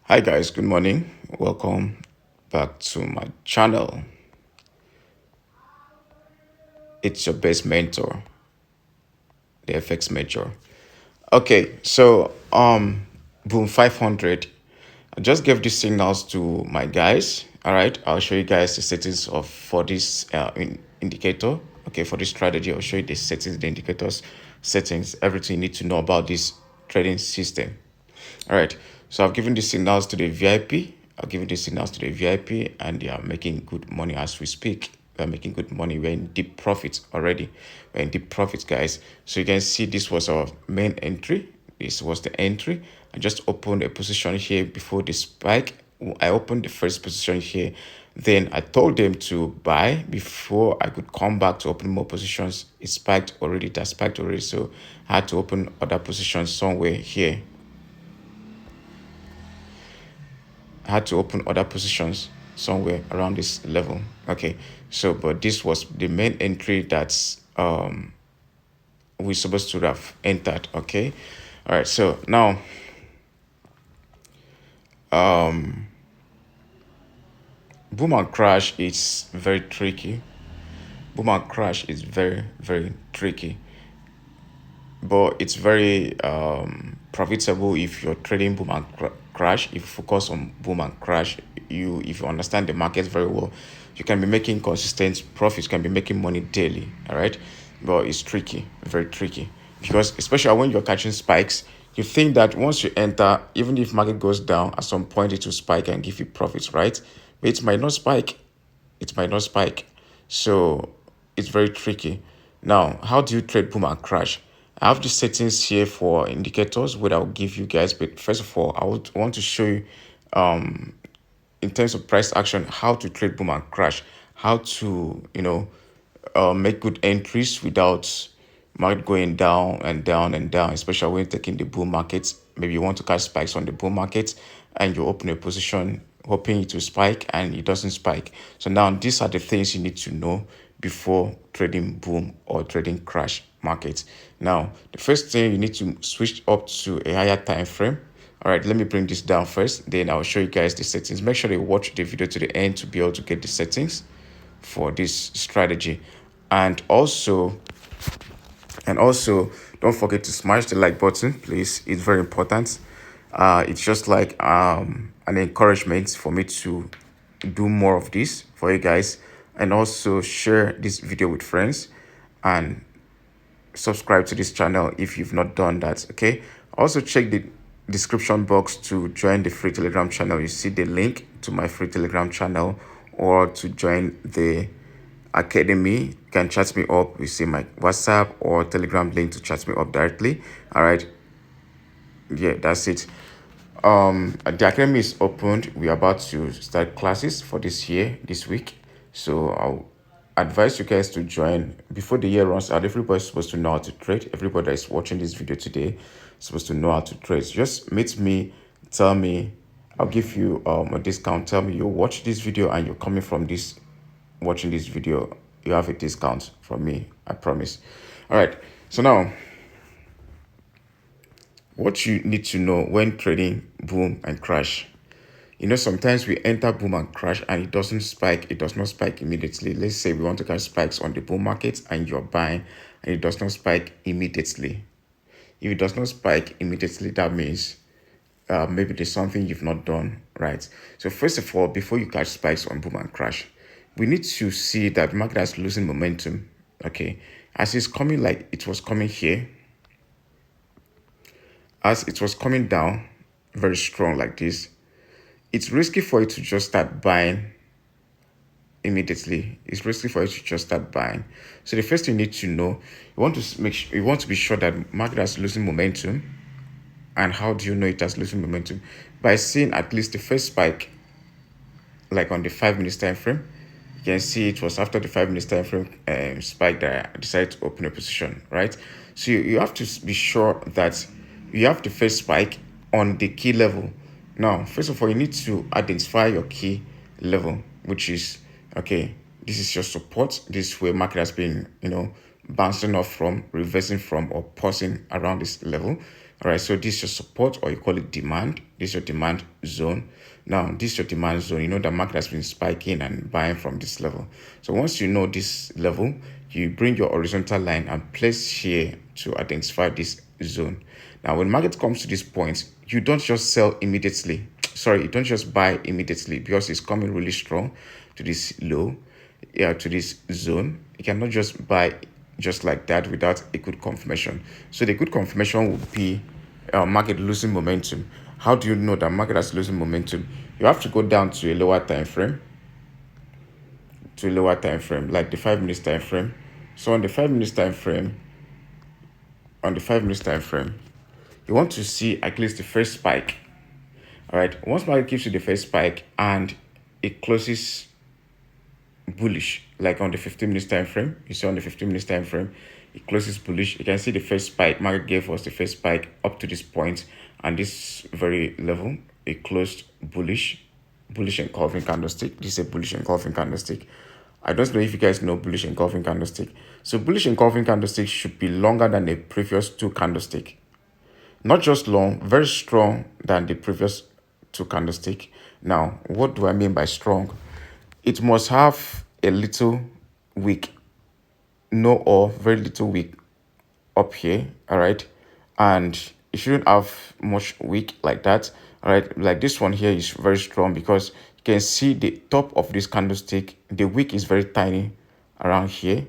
Hi guys, good morning. Welcome back to my channel. It's your best mentor, the FX Major. Okay, so boom 500. I just gave these signals to my guys. All right, I'll show you guys the settings of for this indicator. Okay, for this strategy, I'll show you the settings, the indicators, settings, everything you need to know about this trading system. All right, so I've given the signals to the VIP. I've given the signals to the VIP, and they are making good money as we speak. We're making good money. We're in deep profits already. We're in deep profits, guys. So you can see this was our main entry. This was the entry. I just opened a position here before the spike. I opened the first position here. Then I told them to buy before I could come back to open more positions. It spiked already. That spiked already. So I had to open other positions somewhere here. I had to open other positions somewhere around this level. Okay, so but this was the main entry that's we're supposed to have entered. Okay, all right. So now boom and crash is very tricky. Boom and crash is very tricky, but it's very profitable if you're trading boom and crash. If you focus on boom and crash, if you understand the market very well, you can be making consistent profits, can be making money daily. All right, but it's tricky, very tricky, because especially when you're catching spikes, you think that once you enter, even if market goes down at some point, it will spike and give you profits, right? But it might not spike. It might not spike. So it's very tricky. Now, how do you trade boom and crash? I have the settings here for indicators, what I'll give you guys. But first of all, I would want to show you in terms of price action, how to trade boom and crash, how to, make good entries without market going down and down and down, especially when taking the bull market. Maybe you want to catch spikes on the bull market and you open a position hoping it will spike and it doesn't spike. So now these are the things you need to know before trading boom or trading crash markets. Now, the first thing, you need to switch up to a higher time frame. All right, let me bring this down first, then I'll show you guys the settings. Make sure you watch the video to the end to be able to get the settings for this strategy. And also, don't forget to smash the like button, please. It's very important. It's just like an encouragement for me to do more of this for you guys. And also share this video with friends and subscribe to this channel if you've not done that. Okay, also check the description box to join the free Telegram channel. You see the link to my free Telegram channel, or to join the academy. You can chat me up. You see my WhatsApp or Telegram link to chat me up directly. All right, yeah, that's it. The academy is opened. We're about to start classes for this year, this week. So I'll advise you guys to join before the year runs out. Everybody's supposed to know how to trade. Everybody that is watching this video today is supposed to know how to trade. Just meet me, tell me, I'll give you a discount. Tell me you watch this video and you're coming from this, watching this video, you have a discount from me, I promise. All right, so now what you need to know when trading boom and crash. Sometimes we enter boom and crash and it doesn't spike. It does not spike immediately. Let's say we want to catch spikes on the bull market and you're buying and it does not spike immediately. If it does not spike immediately, that means maybe there's something you've not done right. So first of all, before you catch spikes on boom and crash, we need to see that the market is losing momentum. Okay, as it's coming, like it was coming here, as it was coming down very strong like this, it's risky for you to just start buying immediately. It's risky for you to just start buying. So the first thing you need to know, you want to make sure, you want to be sure that market is losing momentum. And how do you know it has losing momentum? By seeing at least the first spike, like on the 5 minutes time frame. You can see it was after the 5 minutes time frame spike that I decided to open a position, right? So you have to be sure that you have the first spike on the key level. Now, first of all, you need to identify your key level, which is, okay, this is your support. This is where market has been, bouncing off from, reversing from, or pausing around this level. All right, so this is your support, or you call it demand. This is your demand zone. Now, this is your demand zone. You know the market has been spiking and buying from this level. So once you know this level, you bring your horizontal line and place here to identify this zone. Now, when market comes to this point, you don't just sell immediately. Sorry, you don't just buy immediately because it's coming really strong to this low, yeah, to this zone. You cannot just buy just like that without a good confirmation. So the good confirmation would be market losing momentum. How do you know that market is losing momentum? You have to go down to a lower time frame, like the 5 minutes time frame. So on the 5 minutes time frame, you want to see at least the first spike. All right. Once market gives you the first spike and it closes bullish, like on the 15 minutes time frame, you see on the 15 minutes time frame, it closes bullish. You can see the first spike. Market gave us the first spike up to this point, and this very level, it closed bullish engulfing candlestick. This is a bullish engulfing candlestick. I don't know if you guys know bullish engulfing candlestick. So bullish engulfing candlestick should be longer than the previous two candlestick. Not just long, very strong than the previous two candlestick. Now, what do I mean by strong? It must have a little wick, no, or very little wick up here, all right? And it shouldn't have much wick like that, all right? Like this one here is very strong because you can see the top of this candlestick, the wick is very tiny around here.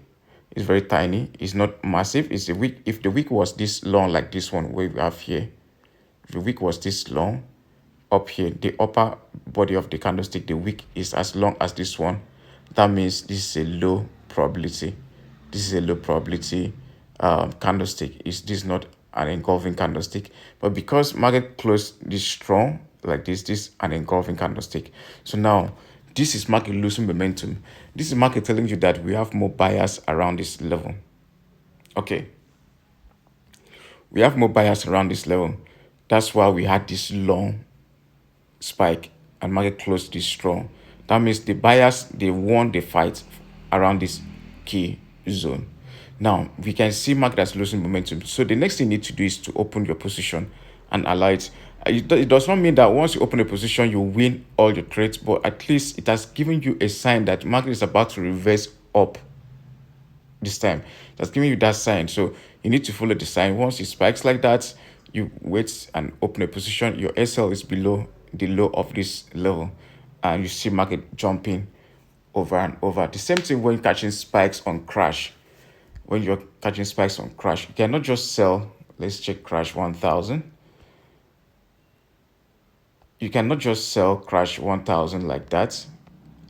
It's very tiny. It's not massive. It's a wick. If the wick was this long, like this one where we have here, if the wick was this long up here, the upper body of the candlestick, the wick is as long as this one. That means this is a low probability. This is a low probability candlestick. This is not an engulfing candlestick. But because market closed this strong, like this an engulfing candlestick. So now, this is market losing momentum. This is market telling you that we have more buyers around this level. Okay. We have more buyers around this level. That's why we had this long spike and market closed this strong. That means the buyers, they won the fight around this key zone. Now we can see market as losing momentum. So the next thing you need to do is to open your position and allow it. It does not mean that once you open a position, you win all your trades, but at least it has given you a sign that market is about to reverse up this time. That's giving you that sign. So you need to follow the sign. Once it spikes like that, you wait and open a position. Your SL is below the low of this level, and you see market jumping over and over. The same thing when catching spikes on crash. When you're catching spikes on crash, you cannot just sell. Let's check crash 1000. You cannot just sell crash 1000 like that.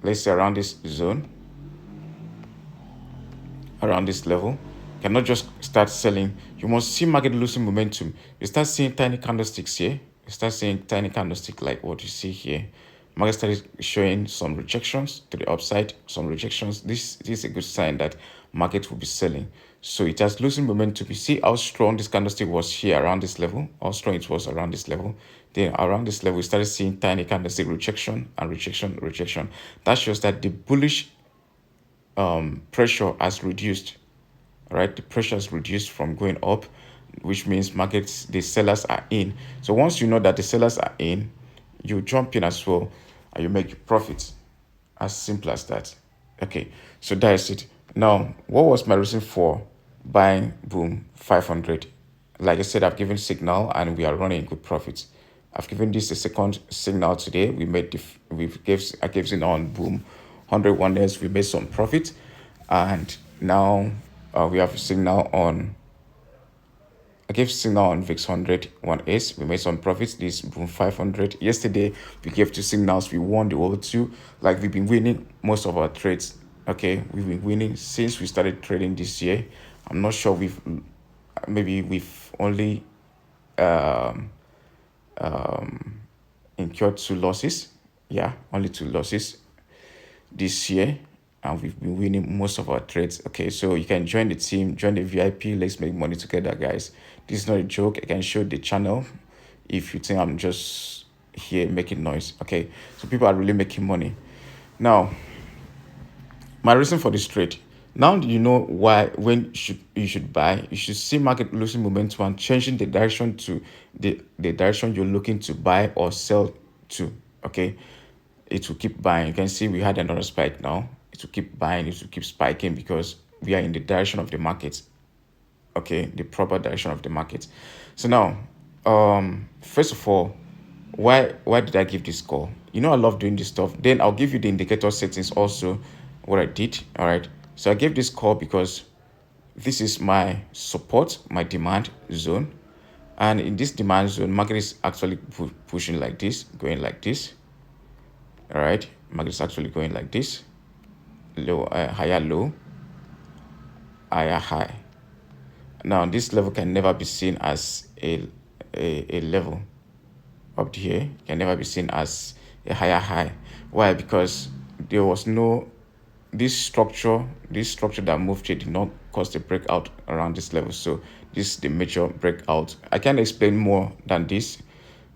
Let's say around this zone, around this level. You cannot just start selling. You must see market losing momentum. You start seeing tiny candlesticks here. You start seeing tiny candlestick like what you see here. Market started showing some rejections to the upside, some rejections. This is a good sign that market will be selling. So it has losing momentum. You see how strong this candlestick was here around this level, how strong it was around this level. Then around this level, we started seeing tiny candlestick rejection and rejection, rejection. That shows that the bullish pressure has reduced. All right, the pressure is reduced from going up, which means markets, the sellers are in. So once you know that the sellers are in, you jump in as well and you make profits. As simple as that. Okay, so that is it. Now, what was my reason for buying boom 500? Like I said, I've given signal and we are running good profits. I've given this a second signal today. I gave signal on boom 100 wonders. We made some profit, and now we have a signal on. I gave signal on VIX 100 1S. We made some profits. This boom 500. Yesterday, we gave two signals. We won the other two. Like we've been winning most of our trades. Okay, we've been winning since we started trading this year. I'm not sure maybe we've only incurred two losses. Yeah, only two losses this year, and we've been winning most of our trades. Okay, so you can join the team, join the VIP. Let's make money together, guys. This is not a joke. I can show the channel if you think I'm just here making noise. Okay, so people are really making money. Now, my reason for this trade, Now you know why when you should buy. You should see market losing momentum and changing the direction to the direction you're looking to buy or sell to. Okay, it will keep buying. You can see we had another spike now. It will keep buying. It will keep spiking because we are in the direction of the market. Okay, the proper direction of the market. So now, first of all, why did I give this call? You know I love doing this stuff. Then I'll give you the indicator settings also, what I did. All right. So I gave this call because this is my support, my demand zone. And in this demand zone, market is actually pushing like this, going like this. All right. Market is actually going like this. Low, higher low, higher high. Now this level can never be seen as a level up here, can never be seen as a higher high. Why? Because there was no this structure that moved here did not cause the breakout around this level. So this is the major breakout. I can't explain more than this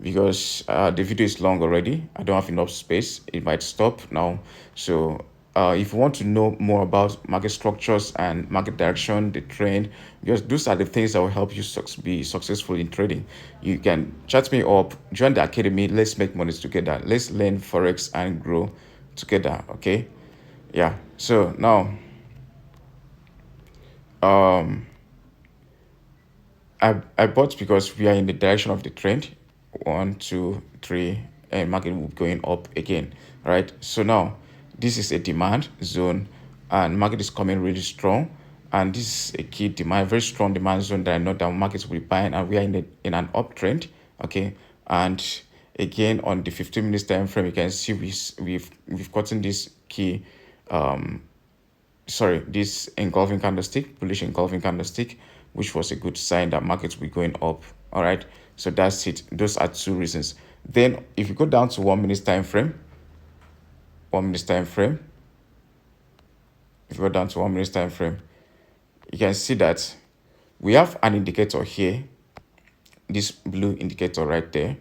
because the video is long already. I don't have enough space. It might stop now. So if you want to know more about market structures and market direction, the trend, because those are the things that will help you be successful in trading, you can chat me up, join the academy. Let's make money together. Let's learn forex and grow together. Okay, yeah. So now, I bought because we are in the direction of the trend. One, two, three, and market will be going up again. Right. So now this is a demand zone, and market is coming really strong. And this is a key demand, very strong demand zone that I know that markets will be buying, and we are in an uptrend. Okay. And again on the 15 minutes time frame, you can see we've gotten this key this engulfing candlestick, bullish engulfing candlestick, which was a good sign that markets will be going up. All right. So that's it. Those are two reasons. Then if you go down to 1 minute time frame, 1 minute time frame, if you go down to 1 minute time frame, you can see that we have an indicator here, this blue indicator right there.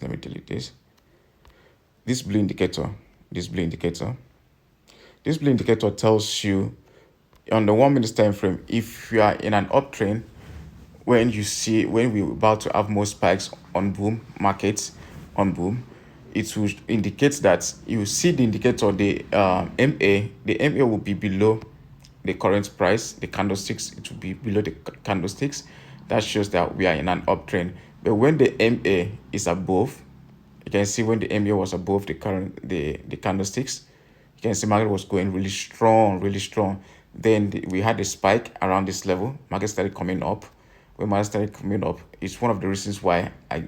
Let me delete this. This blue indicator, this blue indicator, this blue indicator tells you on the 1 minute time frame if you are in an uptrend, when we're about to have more spikes on boom markets, on boom, it will indicate that you see the indicator, the MA will be below the current price, the candlesticks, it will be below the candlesticks. That shows that we are in an uptrend. But when the MA is above, you can see when the MA was above the candlesticks, you can see market was going really strong, really strong. Then we had a spike around this level. Market started coming up. When market started coming up, it's one of the reasons why I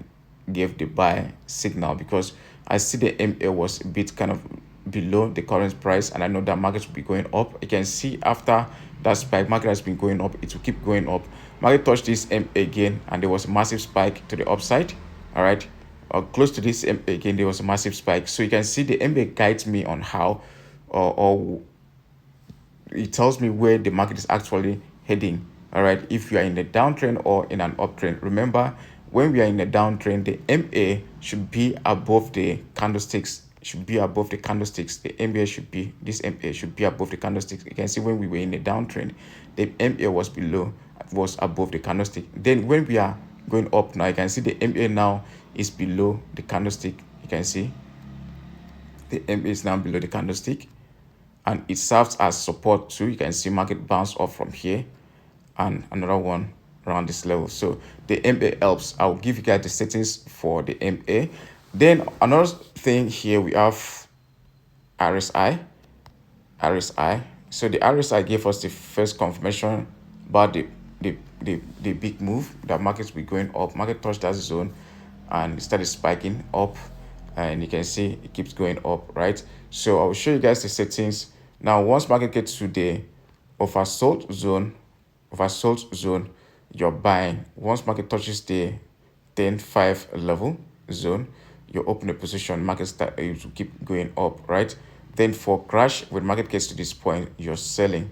gave the buy signal, because I see the MA was a bit kind of below the current price, and I know that markets will be going up. You can see after that spike, market has been going up. It will keep going up. Market touched this MA again, and there was a massive spike to the upside. All right. Close to this MA again, there was a massive spike. So you can see the MA guides me on how, or it tells me where the market is actually heading. All right. If you are in a downtrend or in an uptrend, remember when we are in a downtrend, the MA should be above the candlesticks. Should be above the candlesticks. The MA should be this MA should be above the candlesticks. You can see when we were in a downtrend, the MA was above the candlestick. Then when we are going up now, you can see the MA now is below the candlestick. You can see the MA is now below the candlestick, and it serves as support too. You can see market bounce off from here, and another one around this level. So the MA helps. I'll give you guys the settings for the MA. Then another thing here, we have RSI. So the RSI gave us the first confirmation about the big move that markets will be going up. Market touched that zone and it started spiking up, and you can see it keeps going up, right? So I'll show you guys the settings. Now once market gets to the oversold zone, you're buying. Once market touches the 10-5 level zone, you open a position, market start to keep going up, right? Then for crash, when market gets to this point, you're selling,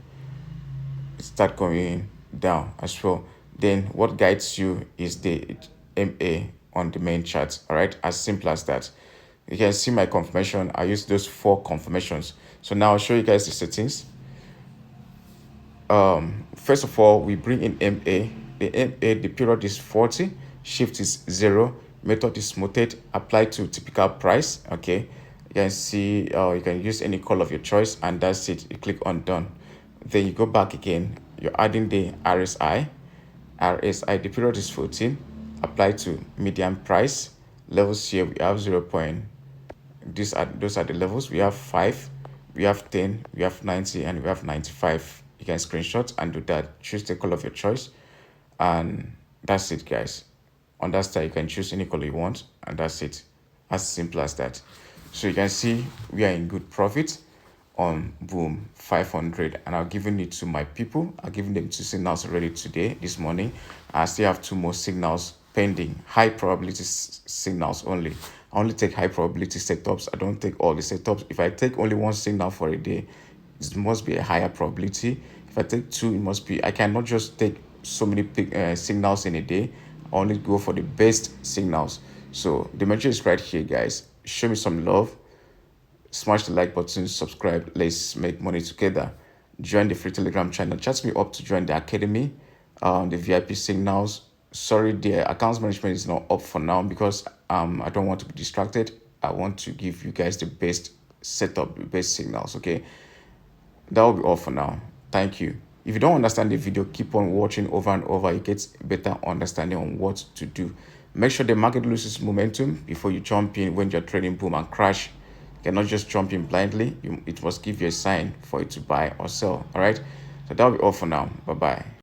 it start going down as well. Then what guides you is the MA on the main chart. All right, as simple as that. You can see my confirmation. I use those 4 confirmations. So now I'll show you guys the settings. First of all, we bring in MA. The MA, the period is 40, shift is 0, method is smoothed, apply to typical price. Okay, you can see, you can use any color of your choice, and that's it. You click on done. Then you go back again, you're adding the RSI. RSI, the period is 14, apply to median price. Levels here, we have 0. Those are the levels. We have 5, we have 10, we have 90, and we have 95. You can screenshot and do that. Choose the color of your choice, and that's it, guys. On that side, you can choose any color you want, and that's it. As simple as that. So you can see we are in good profit on boom 500, and I've given it to my people. I've given them 2 signals already today, this morning. I still have 2 more signals pending, high probability signals only. I only take high probability setups. I don't take all the setups. If I take only 1 signal for a day, it must be a higher probability. If I take 2, it must be, I cannot just take so many signals in a day. I only go for the best signals. So the measure is right here, guys. Show me some love, smash the like button, subscribe. Let's make money together. Join the free Telegram channel. Chat me up to join the academy, the VIP signals. Sorry, the accounts management is not up for now because I don't want to be distracted. I want to give you guys the best setup, the best signals. Okay, that will be all for now. Thank you. If you don't understand the video, keep on watching over and over. You get better understanding on what to do. Make sure the market loses momentum before you jump in when you're trading boom and crash. You cannot just jump in blindly. It must give you a sign for it to buy or sell. All right. So that'll be all for now. Bye bye.